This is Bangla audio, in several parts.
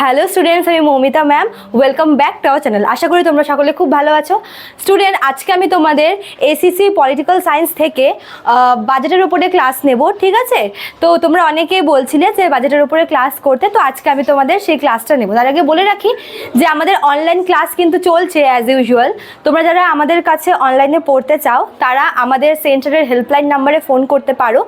হ্যালো স্টুডেন্টস, আমি Moumita ma'am. Welcome back to our channel. আশা করি তোমরা সকলে খুব ভালো আছো। স্টুডেন্ট, আজকে আমি তোমাদের এসিসি পলিটিক্যাল সায়েন্স থেকে বাজেটের উপরে ক্লাস নেব, ঠিক আছে? তো তোমরা অনেকেই বলছিলে যে বাজেটের উপরে ক্লাস করতে, তো আজকে আমি তোমাদের সেই ক্লাসটা নেব। তার আগে বলে রাখি যে আমাদের অনলাইন ক্লাস কিন্তু চলছে অ্যাজ ইউজুয়াল। তোমরা যারা আমাদের কাছে অনলাইনে পড়তে চাও তারা আমাদের সেন্টারের হেল্পলাইন নাম্বারে ফোন করতে পারো।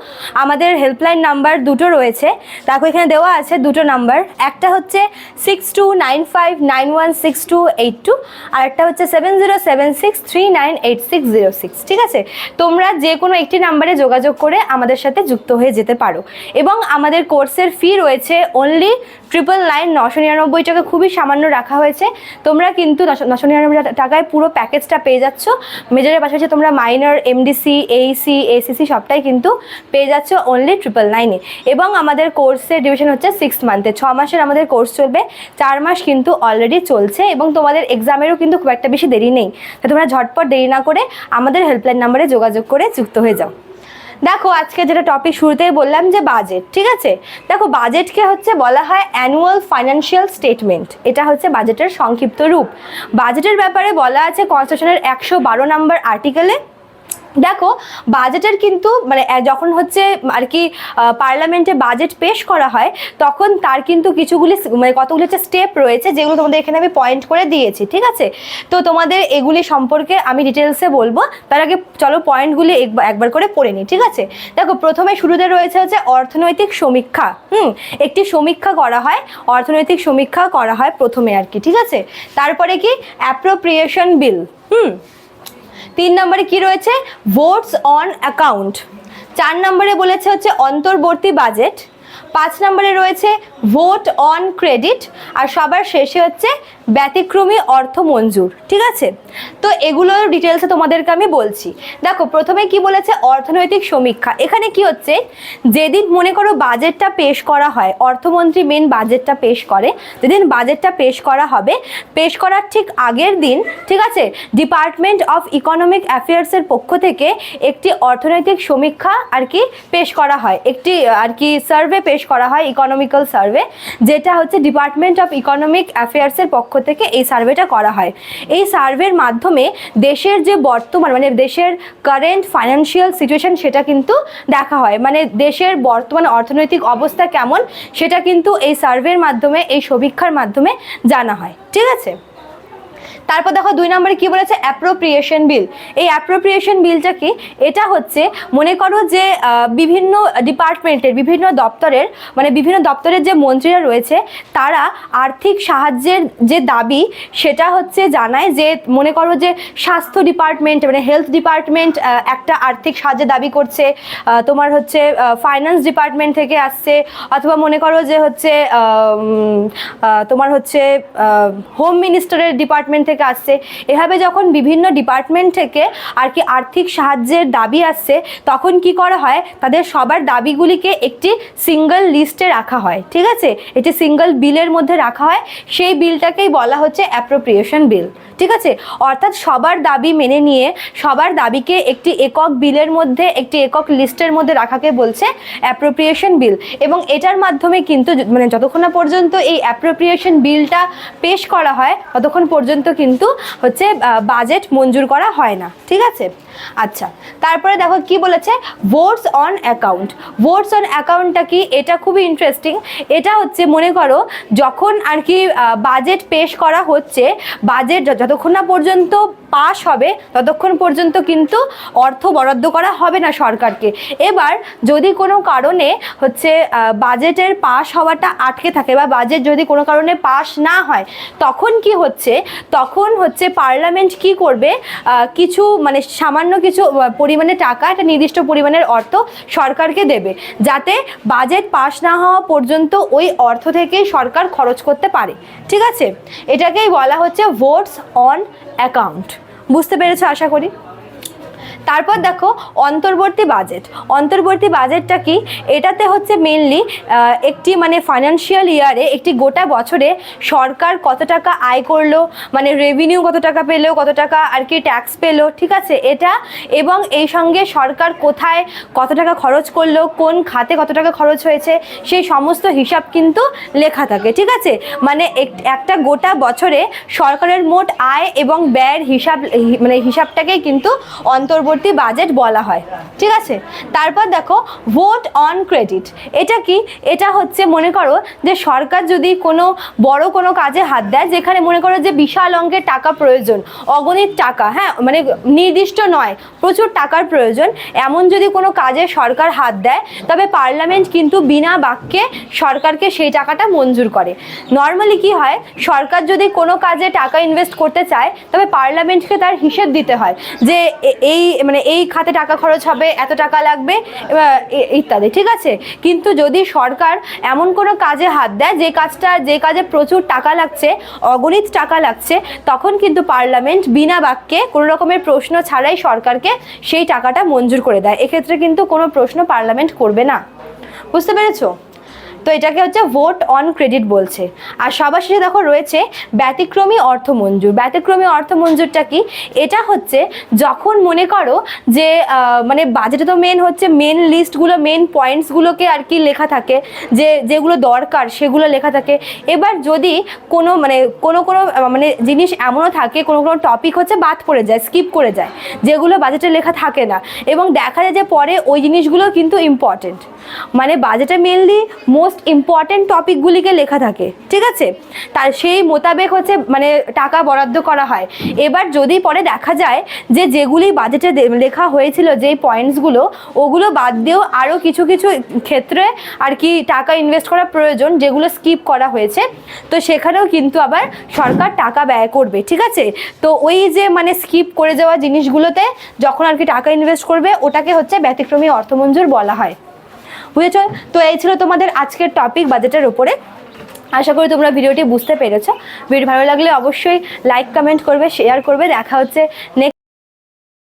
আমাদের হেল্পলাইন নাম্বার দুটো রয়েছে, দেখো এখানে দেওয়া আছে দুটো নাম্বার। একটা হচ্ছে 6295916282 আর একটা হচ্ছে 7076398606, ঠিক আছে? তোমরা যে কোনো একটি নাম্বারে যোগাযোগ করে আমাদের সাথে যুক্ত হয়ে যেতে পারো। এবং আমাদের কোর্সের ফি রয়েছে অনলি 999 টাকা, খুবই সামান্য রাখা হয়েছে। তোমরা কিন্তু 999 টাকায় পুরো প্যাকেজটা পেয়ে যাচ্ছ। মেজরের পাশাপাশি তোমরা মাইনর, এমডিসি, এইসি, এসিসি সবটাই কিন্তু পেয়ে যাচ্ছ অনলি 999-এ। এবং আমাদের কোর্সের ডিউরেশন হচ্ছে 6 মান্থে, 6 মাসের আমাদের কোর্স চলবে, 4 মাস কিন্তু অলরেডি চলছে। এবং তোমাদের এক্সামেরও কিন্তু খুব একটা বেশি দেরি নেই, তো তোমরা ঝটপট দেরি না করে আমাদের হেল্পলাইন নাম্বারে যোগাযোগ করে যুক্ত হয়ে যাও। দেখো আজকে যেটা টপিক শুরুতেই বললাম যে বাজেট, ঠিক আছে? দেখো বাজেটকে হচ্ছে বলা হয় অ্যানুয়াল ফাইন্যান্সিয়াল স্টেটমেন্ট। এটা হচ্ছে বাজেটের সংক্ষিপ্ত রূপ। বাজেটের ব্যাপারে বলা আছে কনস্টিটিউশনের 112 নম্বর আর্টিকেলে। দেখো বাজেটের কিন্তু মানে যখন হচ্ছে আর কি পার্লামেন্টে বাজেট পেশ করা হয় তখন তার কিন্তু কিছুগুলি মানে কতগুলি হচ্ছে স্টেপ রয়েছে, যেগুলো তোমাদের এখানে আমি পয়েন্ট করে দিয়েছি, ঠিক আছে? তো তোমাদের এগুলি সম্পর্কে আমি ডিটেলসে বলবো, তার আগে চলো পয়েন্টগুলি একবার করে পড়ে নিই, ঠিক আছে? দেখো প্রথমে শুরুতে রয়েছে হচ্ছে অর্থনৈতিক সমীক্ষা। একটি সমীক্ষা করা হয়, অর্থনৈতিক সমীক্ষা করা হয় প্রথমে আর কি, ঠিক আছে? তারপরে কি অ্যাপ্রোপ্রিয়েশন বিল। 3 নম্বরে কি রয়েছে ভোটস অন অ্যাকাউন্ট। 4 নম্বরে বলেছে হচ্ছে অন্তর্বর্তী বাজেট। 5 নম্বরে রয়েছে ভোট অন ক্রেডিট। আর সবার শেষে হচ্ছে ব্যতিক্রমী অর্থ মঞ্জুর, ঠিক আছে? তো এগুলোর ডিটেলসে তোমাদেরকে আমি বলছি। দেখো প্রথমে কি বলেছে অর্থনৈতিক সমীক্ষা। এখানে কি হচ্ছে, যেদিন মনে করো বাজেটটা পেশ করা হয়, অর্থমন্ত্রী মেন বাজেটটা পেশ করে, যেদিন বাজেটটা পেশ করা হবে, পেশ করার ঠিক আগের দিন, ঠিক আছে, ডিপার্টমেন্ট অফ ইকোনমিক অ্যাফেয়ার্সের পক্ষ থেকে একটি অর্থনৈতিক সমীক্ষা আর কি পেশ করা হয়, একটি আর কি সার্ভে পেশ করা হয়, ইকোনমিক্যাল সার্ভে, যেটা হচ্ছে ডিপার্টমেন্ট অফ ইকোনমিক অ্যাফেয়ার্সের পক্ষ থেকে এই সার্ভেটা করা হয়। এই সার্ভের মাধ্যমে দেশের যে বর্তমান মানে দেশের কারেন্ট ফাইন্যান্সিয়াল সিচুয়েশন সেটা কিন্তু দেখা হয়, মানে দেশের বর্তমান অর্থনৈতিক অবস্থা কেমন সেটা কিন্তু এই সার্ভের মাধ্যমে, এই সমীক্ষার মাধ্যমে জানা হয়, ঠিক আছে? তারপর দেখো 2 নম্বরে কি বলেছে অ্যাপ্রোপ্রিয়েশন বিল। এই অ্যাপ্রোপ্রিয়েশন বিলটা কি, এটা হচ্ছে মনে করো যে বিভিন্ন ডিপার্টমেন্টের বিভিন্ন দপ্তরের মানে বিভিন্ন দপ্তরের যে মন্ত্রীরা রয়েছে তারা আর্থিক সাহায্যের যে দাবি সেটা হচ্ছে জানায়, যে মনে করো যে স্বাস্থ্য ডিপার্টমেন্ট মানে হেলথ ডিপার্টমেন্ট একটা আর্থিক সাহায্যের দাবি করছে, তোমার হচ্ছে ফাইন্যান্স ডিপার্টমেন্ট থেকে আসছে, অথবা মনে করো যে হচ্ছে তোমার হচ্ছে হোম মিনিস্টারের ডিপার্টমেন্ট থেকে আসছে। এভাবে যখন বিভিন্ন ডিপার্টমেন্ট থেকে আর কি আর্থিক সাহায্যের দাবি আসছে তখন কি করা হয়, তাদের সবার দাবিগুলিকে একটি সিঙ্গেল লিস্টে রাখা হয়, ঠিক আছে? এটি সিঙ্গেল বিলের মধ্যে রাখা হয়, সেই বিলটাকেই বলা হচ্ছে অ্যাপ্রোপ্রিয়েশন বিল, ঠিক আছে? অর্থাৎ সবার দাবি মেনে নিয়ে সবার দাবিকে একটি একক বিলের মধ্যে, একটি একক লিস্টের মধ্যে রাখাকে বলছে অ্যাপ্রোপ্রিয়েশন বিল। এবং এটার মাধ্যমে কিন্তু মানে যতক্ষণ না পর্যন্ত এই অ্যাপ্রোপ্রিয়েশন বিলটা পেশ করা হয় ততক্ষণ পর্যন্ত কিন্তু হচ্ছে বাজেট মঞ্জুর করা হয় না, ঠিক আছে? আচ্ছা, তারপরে দেখো কি বলেছে votes on account. Votes on অ্যাকাউন্টটা কি, এটা খুবই ইন্টারেস্টিং। এটা হচ্ছে মনে করো যখন আর কি বাজেট পেশ করা হচ্ছে, বাজেট যতক্ষণ না পর্যন্ত পাস হবে ততক্ষণ পর্যন্ত কিন্তু অর্থ বরাদ্দ করা হবে না সরকারকে। এবার যদি কোনো কারণে হচ্ছে বাজেটের পাস হওয়াটা আটকে থাকে বা বাজেট যদি কোনো কারণে পাস না হয় তখন কি হচ্ছে, তখন হচ্ছে পার্লামেন্ট কি করবে, কিছু মানে সামান্য কিছু পরিমাণে টাকা, একটা নির্দিষ্ট পরিমাণের অর্থ সরকারকে দেবে, যাতে বাজেট পাস না হওয়া পর্যন্ত ওই অর্থ থেকেই সরকার খরচ করতে পারে, ঠিক আছে? এটাকেই বলা হচ্ছে ভোটস অন অ্যাকাউন্ট। বুঝতে পেরেছো আশা করি। তারপর দেখো অন্তর্বর্তী বাজেট। অন্তর্বর্তী বাজেটটা কি? এটাতে হচ্ছে মেনলি একটি মানে ফাইন্যান্সিয়াল ইয়ারে, একটি গোটা বছরে সরকার কত টাকা আয় করলো, মানে রেভিনিউ কত টাকা পেলো, কত টাকা আর কি ট্যাক্স পেলো, ঠিক আছে, এটা, এবং এই সঙ্গে সরকার কোথায় কত টাকা খরচ করলো, কোন খাতে কত টাকা খরচ হয়েছে, সেই সমস্ত হিসাব কিন্তু লেখা থাকে, ঠিক আছে। মানে একটা গোটা বছরে সরকারের মোট আয় এবং ব্যয়ের হিসাব, মানে হিসাবটাকেই কিন্তু অন্তর্বর্তী বাজেট বলা হয়, ঠিক আছে। তারপর দেখো ভোট অন ক্রেডিট। এটা কি? এটা হচ্ছে মনে করো যে সরকার যদি কোনো বড় কোনো কাজে হাত দেয়, যেখানে মনে করো যে বিশাল অঙ্কের টাকা প্রয়োজন, অগণিত টাকা, হ্যাঁ, মানে নির্দিষ্ট নয়, প্রচুর টাকার প্রয়োজন, এমন যদি কোনো কাজে সরকার হাত দেয়, তবে পার্লামেন্ট কিন্তু বিনা বাক্যে সরকারকে সেই টাকাটা মঞ্জুর করে। নর্মালি কি হয়, সরকার যদি কোনো কাজে টাকা ইনভেস্ট করতে চায়, তবে পার্লামেন্টকে তার হিসেব দিতে হয় যে এই মানে এই খাতে টাকা খরচ হবে, এত টাকা লাগবে ইত্যাদি, ঠিক আছে। কিন্তু যদি সরকার এমন কোনো কাজে হাত দেয় যে কাজে প্রচুর টাকা লাগছে, অগণিত টাকা লাগছে, তখন কিন্তু পার্লামেন্ট বিনা বাক্যে কোনো রকমের প্রশ্ন ছাড়াই সরকারকে সেই টাকাটা মঞ্জুর করে দেয়। এক্ষেত্রে কিন্তু কোনো প্রশ্ন পার্লামেন্ট করবে না। বুঝতে পেরেছো? তো এটাকে হচ্ছে ভোট অন ক্রেডিট বলছে। আর সবার শেষে দেখো রয়েছে ব্যতিক্রমী অর্থ মঞ্জুর। ব্যতিক্রমী অর্থ মঞ্জুরটা কি? এটা হচ্ছে যখন মনে করো যে মানে বাজেটে তো মেন হচ্ছে মেন লিস্টগুলো, মেন পয়েন্টসগুলোকে আর কি লেখা থাকে, যেগুলো দরকার সেগুলো লেখা থাকে। এবার যদি কোনো মানে জিনিস এমনও থাকে, কোনো টপিক হচ্ছে বাদ পড়ে যায়, স্কিপ করে যায়, যেগুলো বাজেটে লেখা থাকে না, এবং দেখা যায় যে পরে ওই জিনিসগুলো কিন্তু ইম্পর্টেন্ট, মানে বাজেটে মেনলি মোস্ট ইম্পর্টেন্ট টপিকগুলিকে লেখা থাকে, ঠিক আছে, তার সেই মোতাবেক হচ্ছে মানে টাকা বরাদ্দ করা হয়। এবার যদি পরে দেখা যায় যে যেগুলি বাজেটে লেখা হয়েছিল, যেই পয়েন্টসগুলো, ওগুলো বাদ দিয়েও আরও কিছু কিছু ক্ষেত্রে আর কি টাকা ইনভেস্ট করা প্রয়োজন, যেগুলো স্কিপ করা হয়েছে, তো সেখানেও কিন্তু আবার সরকার টাকা ব্যয় করবে, ঠিক আছে। তো ওই যে মানে স্কিপ করে যাওয়া জিনিসগুলোতে যখন আর কি টাকা ইনভেস্ট করবে, ওটাকে হচ্ছে ব্যতিক্রমী অর্থমঞ্জুর বলা হয়। বুঝেছো? তো এই ছিল তোমাদের আজকের টপিক বাজেটের উপরে। আশা করি তোমরা ভিডিওটি বুঝতে পেরেছো। ভিডিও ভালো লাগলে অবশ্যই লাইক, কমেন্ট করবে, শেয়ার করবে। দেখা হচ্ছে নেক্সট